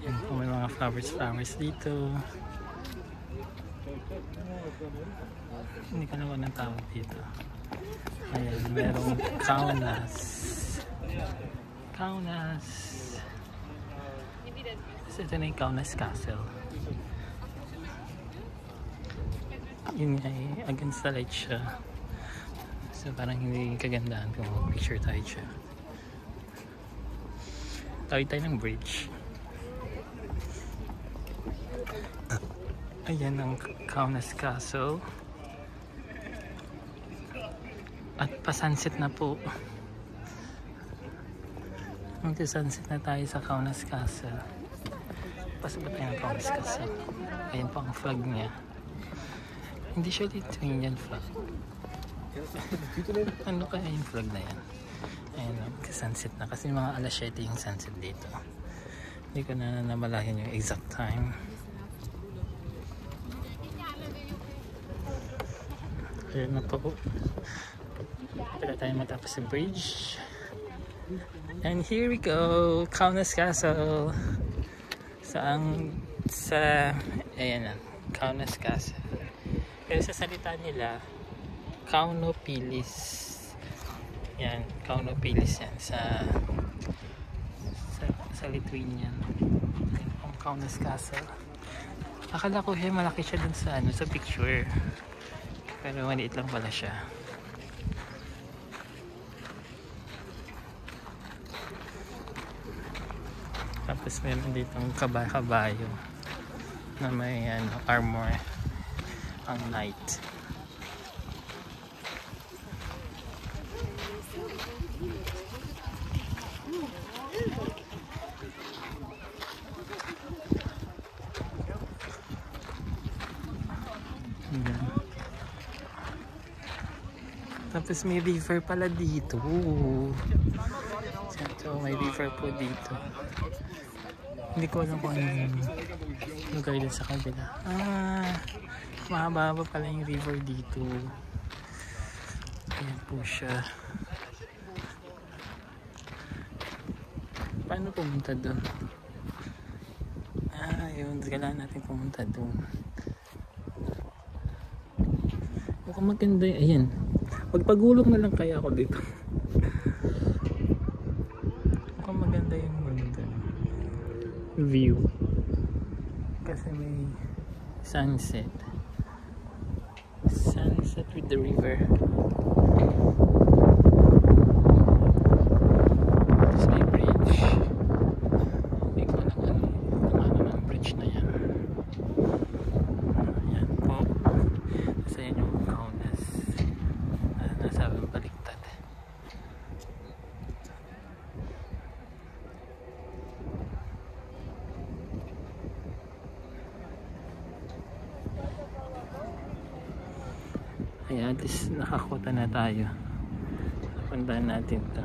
Yan po, may mga flowers dito. Hindi ko na ng tawag dito. Ayan, merong Kaunas. So, ito na yung Kaunas Castle. Yun nga against the light siya. So parang hindi kagandahan kung picture tayo siya. Tawid tayo ng bridge. Ayan ang Kaunas Castle. At pa-sunset na po. Magsa-sunset na tayo sa Kaunas Castle. Pasok tayo ng Kaunas Castle. Ayan po ang flag niya. Hindi siya Lithuanian flag. Ano kaya yung flag na yan? Ayan, magsa-sunset na. Kasi mga alas 7 yung sunset dito. Hindi ko na namalayan yung exact time. Ayan na po. Pala tayo matapos sa bridge. And here we go. Kaunas Castle. Ayan na. Kaunas Castle. Pero sa salita nila, Kaunopilis. Yan. Kaunopilis yan. Sa Lithuanian. Ayan ang Kaunas Castle. Akala ko malaki siya dun sa picture. Pero maliit lang pala siya. Tapos meron ditong kabayo na may armor ang knight. Tapos may river pala dito. So may river po dito. Hindi ko alam kung anong lugar din sa kabila. Mahaba pala yung river dito. Ayan po siya. Paano pumunta doon? Yun. Kailangan natin pumunta doon. Mukhang maganda yun. Ayan. Magpagulong na lang kaya ako dito. Mukhang maganda yung view. Kasi may sunset. Sunset with the river. Tapos may bridge. Hindi ko alam ano ng bridge na yan. Ayan po. Kasi yan yung Kaunas. Nasa baliktad. Ayan, at least nakakuta na tayo. Puntahan natin ito.